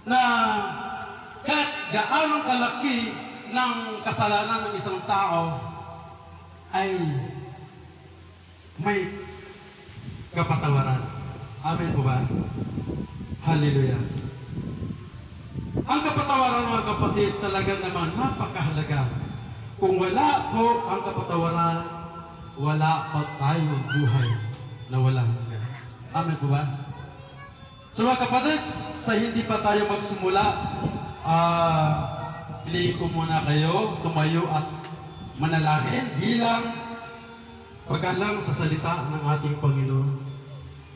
na kahit gaano kalaki ng kasalanan ng isang tao ay may kapatawaran. Amen po ba? Hallelujah. Ang kapatawaran, mga kapatid, talaga naman napakahalaga. Kung wala po ang kapatawaran, wala pa tayong buhay na walang hanggan. Amen po ba? So mga kapatid, sa hindi pa tayo magsimula, piliin ko muna kayo tumayo at manalangin bilang paggalang sa salita ng ating Panginoon.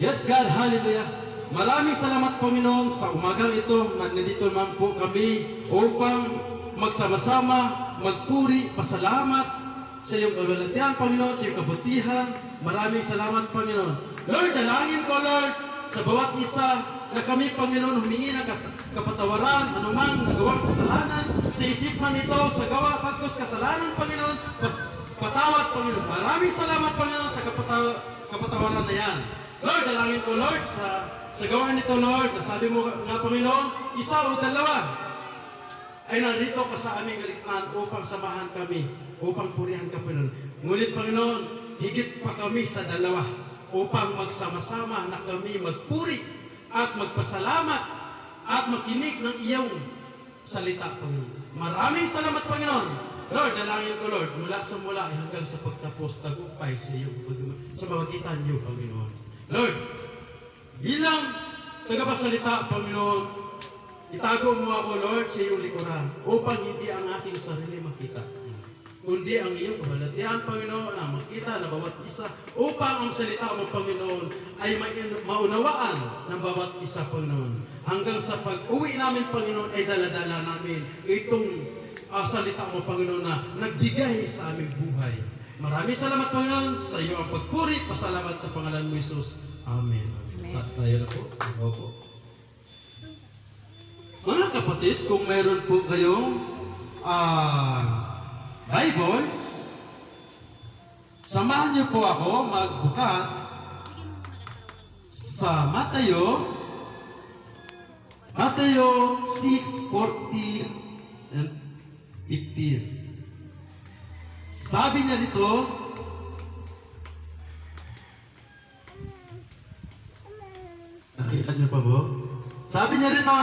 Yes, God, hallelujah. Maraming salamat, Panginoon, sa umagang ito na nandito naman po kami upang magsama-sama, magpuri, pasalamat sa iyong kabalatian, Panginoon, sa iyong kabutihan. Maraming salamat, Panginoon. Lord, dalangin ko, Lord, sa bawat isa na kami, Panginoon, humingi ng kapatawaran, anumang nagawang kasalanan, sa isipan nito, sa gawa, pagkos kasalanan, Panginoon, patawad, Panginoon. Maraming salamat, Panginoon, sa kapatawaran na yan. Lord, dalangin ko, Lord, sa gawa nito, Lord, nasabi mo nga, Panginoon, isa o dalawa ay narito ka sa aming kaligtaan upang samahan kami, upang purihan ka, Panginoon. Ngunit, Panginoon, higit pa kami sa dalawa upang magsama-sama na kami magpuri at magpasalamat at makinig ng iyong salita, Panginoon. Maraming salamat, Panginoon. Lord, dalangin ko, Lord, mula sa mula hanggang sa pagtapos, tagumpay sa iyong sa pamagitan niyo, Panginoon. Lord, bilang tagapasalita, Panginoon, itago mo ako, Lord, sa iyong likuran upang hindi ang aking sarili makita, kundi ang iyong kabalatian, Panginoon, na makita na bawat isa upang ang salita mo, Panginoon, ay maunawaan ng bawat isa, Panginoon. Hanggang sa pag-uwi namin, Panginoon, ay daladala namin itong salita mo, Panginoon, na nagbigay sa aming buhay. Maraming salamat, Panginoon, sa iyo ang pagpuri, pasalamat sa pangalan mo, Jesus. Amen. Sa tayo na po. Opo. Mga kapatid, kung mayroon po kayong Bible, samahan niyo po ako magbukas sa Mateo 6:14 and 15. Sabi niya dito, nakita niyo pa po? Sabi niya rito,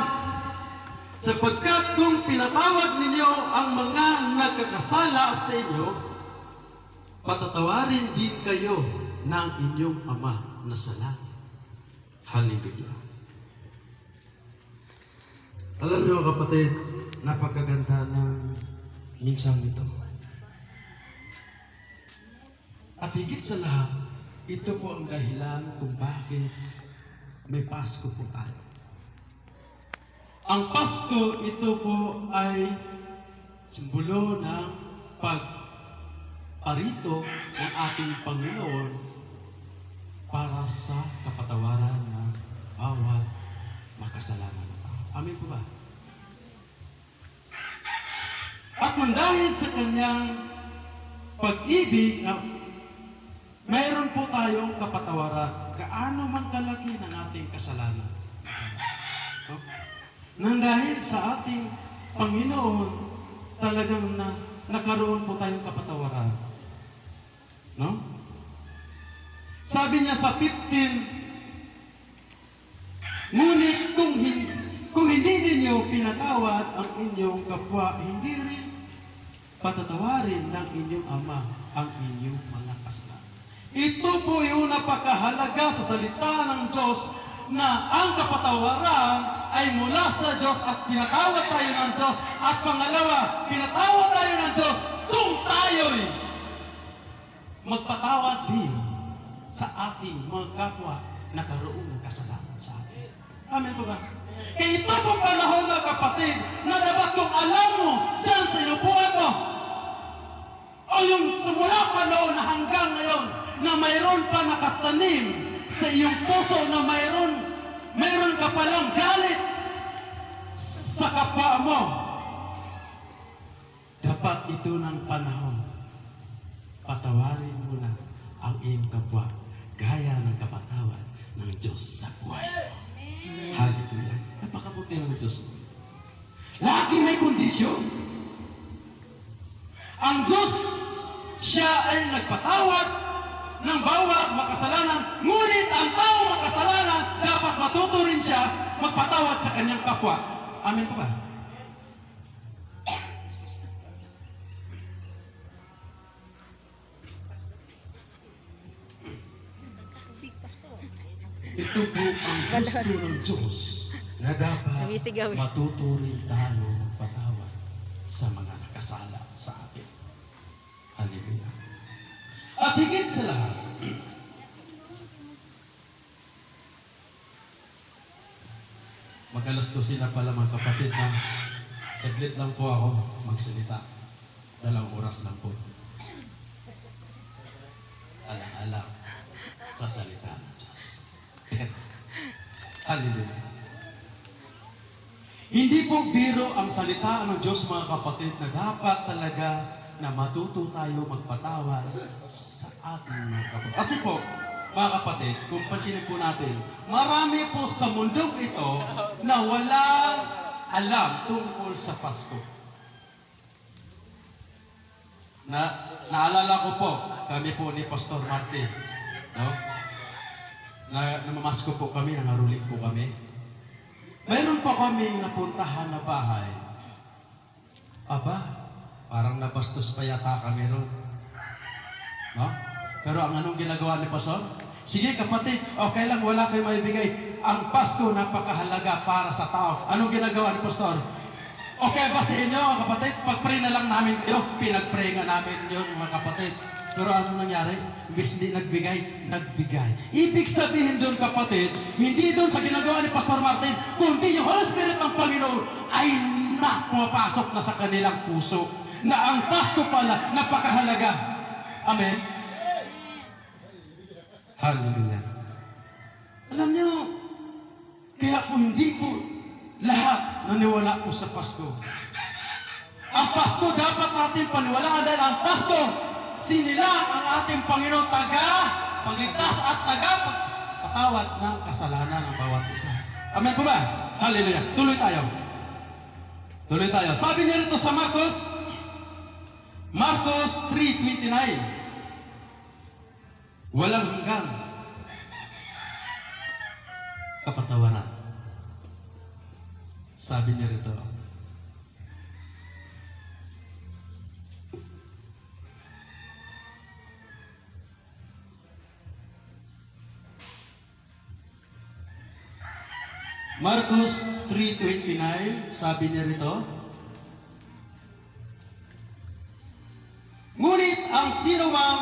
sapagkat kung pinatawad ninyo ang mga nagkakasala sa inyo, patatawarin din kayo ng inyong Ama na sa langit. Hallelujah. Alam niyo, kapatid, napakaganda ng minsang ito. At higit sa lahat, ito po ang dahilan kung bakit may Pasko po tayo. Ang Pasko, ito po ay simbolo ng pagparito ng ating Panginoon para sa kapatawaran ng bawat makasalanan na tao. Amen po ba? At dahil sa kanyang pag-ibig, mayroon po tayong kapatawaran. Gaano man kalaki ng ating kasalanan. Nang dahil sa ating Panginoon, talagang nakaroon po tayong kapatawaran. No? Sabi niya sa 15, ngunit kung hindi ninyo pinatawad ang inyong kapwa, hindi rin patatawarin ng inyong Ama ang inyong mga kasalanan. Ito po yung napakahalaga sa salita ng Diyos na ang kapatawaran ay mula sa Diyos at pinatawad tayo ng Diyos. At pangalawa, pinatawad tayo ng Diyos kung tayo'y magpatawad din sa ating mga kapwa na karoon ng kasalanan sa atin. Amen po ba? Kaya ito pong panahon, mga kapatid, na dapat kung alam mo dyan sa inupuan mo o yung simula pa noon na hanggang ngayon na mayroon pa nakatanim sa iyong puso na mayroon ka palang galit sa kapwa mo. Dapat ito ng panahon, patawarin mo na ang iyong kapwa gaya ng kapatawad ng Diyos sa buhay mo. Hallelujah. Napakabuti ng Diyos. Lagi may kondisyon. Ang Diyos, siya ay nagpatawad ng bawat makasalanan. Ngunit ang tao makasalanan, dapat matuto rin siya magpatawad sa kanyang kapwa. Amen po ba? Ito po ang gusto ng Diyos na dapat matuto rin tayo magpatawad sa mga nakasala sa atin. Hallelujah. At higit sa lahat, mag-alas 12 na pala mga kapatid na saglit lang po ako magsalita. 2 oras lang po. Alang-alang sa salita ng Diyos. Hallelujah. Hindi po biro ang salita ng Diyos mga kapatid na dapat talaga na matuto tayo magpatawad sa ating mga kapatid. Kasi po, mga kapatid, kung pansinin po natin, marami po sa mundong ito na walang alam tungkol sa Pasko. Naalala ko po, kami po ni Pastor Martin, no? Namamasko po kami, nangarulik po kami. Mayroon pa kami napuntahan na bahay. Aba, parang nabastos pa yata kami ron. No? Pero ang anong ginagawa ni Pastor? Sige kapatid, okay lang, wala kayo maibigay. Ang Pasko napakahalaga para sa tao. Anong ginagawa ni Pastor? Okay ba sa inyo mga kapatid? Pag-pray na lang namin kayo. Pinag-pray nga namin yun mga kapatid. Pero ano nangyari? Imbis hindi nagbigay. Ibig sabihin doon kapatid, hindi doon sa ginagawa ni Pastor Martin, kundi yung Holy Spirit ng Panginoon ay pumapasok na sa kanilang puso. Na ang Pasko pala, napakahalaga. Amen? Hallelujah. Alam niyo, kaya po hindi po lahat naniwala po sa Pasko. Ang Pasko dapat natin paniwalaan dahil ang Pasko, sinilang ang ating Panginoon pagligtas at patawad ng kasalanan ng bawat isa. Amen po ba? Hallelujah. Tuloy tayo. Sabi niya rito sa Marcos 3:29. Walang hanggan kapatawaran. Sabi niya rito, Marcos 3:29, sabi niya rito, ngunit ang sinumang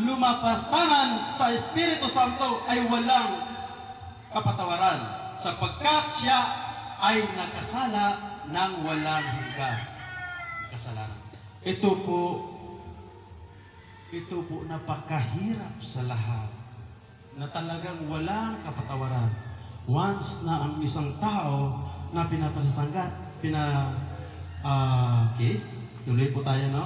lumapastangan sa Espiritu Santo ay walang kapatawaran, sapagkat siya ay nagkasala ng walang hanggan. Kasalanan. Ito po napakahirap sa lahat na talagang walang kapatawaran. Once na ang isang tao na pinapalastanggan, okay, tuloy po tayo, no?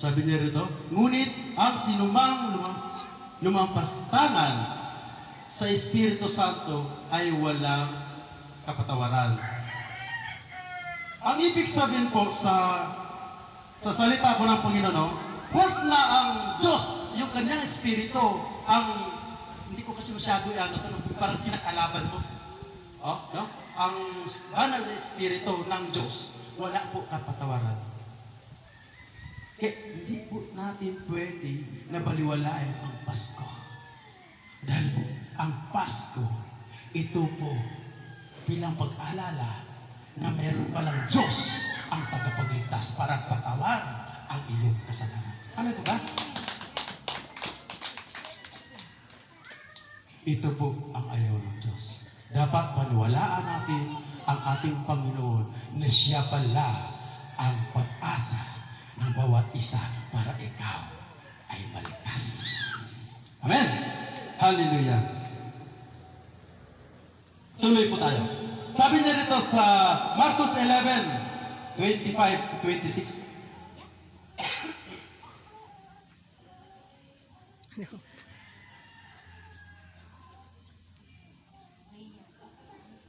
Sabi niya rito, ngunit ang sinumang lumampastangan sa Espiritu Santo ay walang kapatawaran. Ang ibig sabihin po sa salita po ng Panginoon, once na ang Diyos, yung kanyang Espiritu, hindi ko kasi masyado parang kinakalaban mo. No? Ang banal na Espiritu ng Diyos, wala po kapatawaran. Kaya hindi po natin pwede na baliwalain ang Pasko. Dahil po, ang Pasko, ito po bilang pag-alala na meron palang Diyos ang tagapagligtas para patawarin ang iyong kasalanan. Ano ito ba? Ito po ang ayaw ng Diyos. Dapat paniwalaan natin ang ating Panginoon na siya pala ang pag-asa ng bawat isa para ikaw ay maligtas. Amen! Hallelujah! Tuloy po tayo. Sabi niya rito sa Marcos 11:25-26.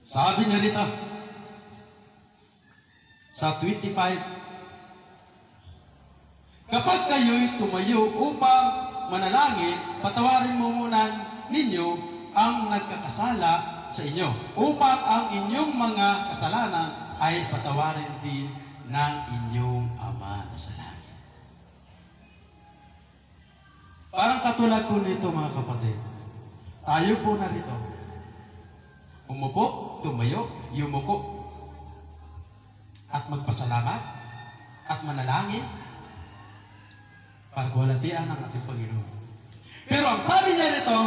Sabi niya rito, sa 25, kapag kayo'y tumayo upang manalangin, patawarin mo muna ninyo ang nagkakasala sa inyo, upang ang inyong mga kasalanan ay patawarin din ng inyong Ama na sa langit. Parang katulad po nito mga kapatid, tayo po narito, umupo, tumayo, yumuko, at magpasalamat, at manalangin, para walatian ang ating Panginoon. Pero ang sabi niya rito,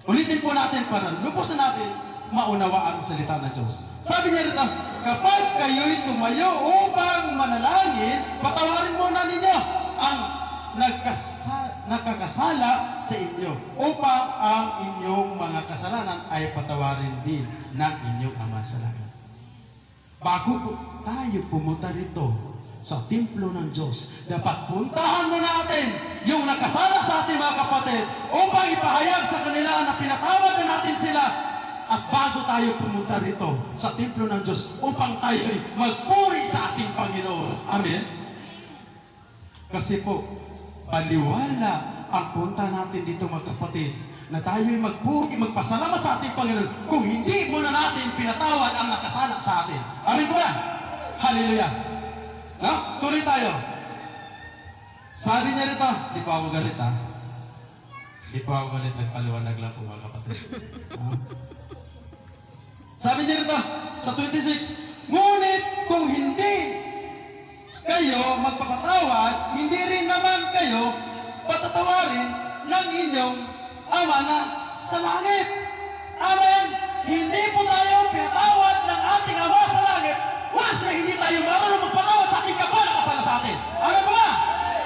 ulitin po natin para lupusan natin maunawaan ang salita ng Diyos. Sabi niya rito, kapag kayo'y tumayo upang manalangin, patawarin muna ninyo ang nakakasala sa inyo, upang ang inyong mga kasalanan ay patawarin din ng inyong Ama sa langit. Bago po tayo pumunta rito sa templo ng Diyos, dapat puntahan mo natin yung nakasala sa ating mga kapatid upang ipahayag sa kanila na pinatawad na natin sila. At bago tayo pumunta rito sa templo ng Diyos upang tayo magpuri sa ating Panginoon. Amen? Kasi po, paniwala ang punta natin dito mga kapatid, na tayo'y magpuri, magpasalamat sa ating Panginoon kung hindi muna natin pinatawad ang nakasala sa atin. Amen po ba? Hallelujah! No? Tuloy tayo. Sabi niya rito, di pa ako galit ha? Di pa ako galit, nagpaliwanag lang po mga kapatid. Sabi niya rito, sa 26, ngunit kung hindi kayo magpapatawad, hindi rin naman kayo patatawarin ng inyong Ama na sa langit. Amen! Hindi po tayo pinatawad ng ating Ama sa langit once na hindi tayo marunong magpatawad sa ating kapwa na kasala sa atin. Amen po ba?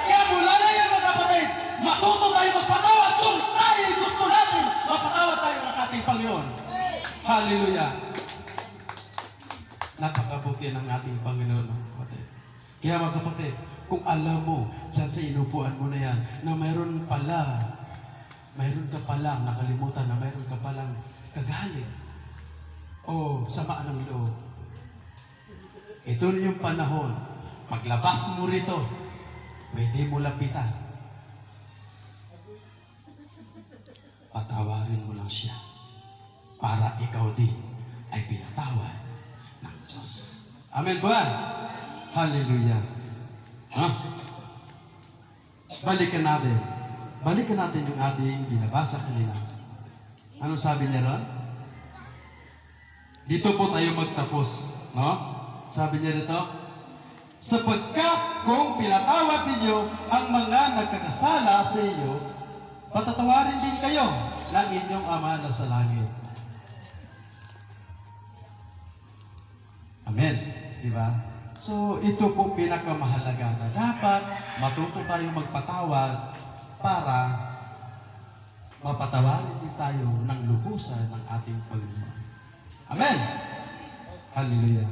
Kaya mula na yan mga kapatid, matuto tayo magpatawad kung tayo gusto natin mapatawad tayo ng ating Panginoon. Hallelujah! Napakabuti ng ating Panginoon mga kapatid. Kaya mga kapatid, kung alam mo dyan sa inupuan mo na yan na mayroon ka palang nakalimutan na mayroon ka palang kagalit o sama ng loob, ito na yung panahon. Paglabas mo rito, pwede mo lapitan. Patawarin mo lang siya para ikaw din ay pinatawad ng Diyos. Amen ba? Hallelujah. Balikan natin yung ating binabasa kanina. Anong sabi niya ron? Dito po tayo magtapos. No? Sabi niya rito, sapagkat kung pinatawad ninyo ang mga nagkakasala sa iyo, patatawarin din kayo ng inyong Ama na sa langit. Amen. Diba? So, ito po pinakamahalaga na dapat matuto tayong magpatawad para mapatawarin din tayo ng lubusan ng ating Panginoon. Amen! Hallelujah!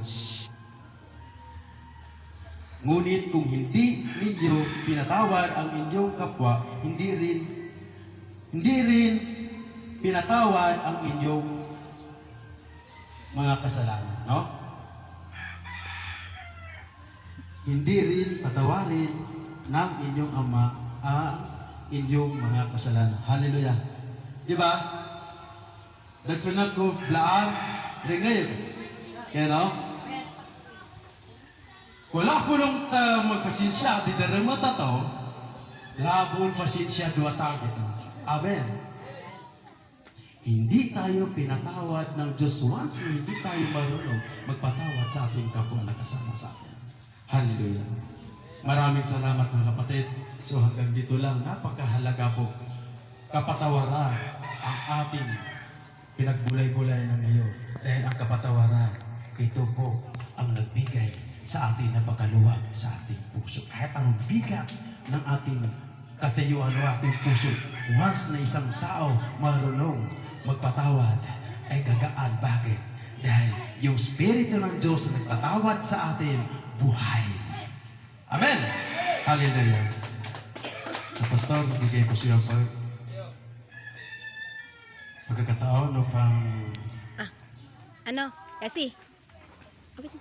Ngunit kung hindi ninyo pinatawad ang inyong kapwa, hindi rin pinatawad ang inyong mga kasalanan. No? Hindi rin patawarin ng inyong Ama ang inyong mga kasalanan. Hallelujah. Diba? Nagsunod ko blaan rin ngayon. Kaya no? Kula fulong magfasinsya, di daramata to, labol fasinsya dua tao ito. Amen. Hindi tayo pinatawad ng Diyos once na hindi tayo marunong magpatawad sa ating kapwa na kasama sa atin. Hallelujah. Maraming salamat mga kapatid. So hanggang dito lang, napakahalaga po kapatawaran ang ating pinagbulay-bulay na ngayon. Dahil ang kapatawaran, ito po ang nagbigay sa ating napakaluwag sa ating puso. Kahit ang bigat ng ating katayuan o ating puso, once na isang tao marunong magpatawad, ay gagaan. Bakit? Dahil yung Espiritu ng Diyos na nagpatawad sa atin, buhay. Amen! Hallelujah! Sa pastor, bigay ko siya pagkakataon upang Ano? Kasi. Abit.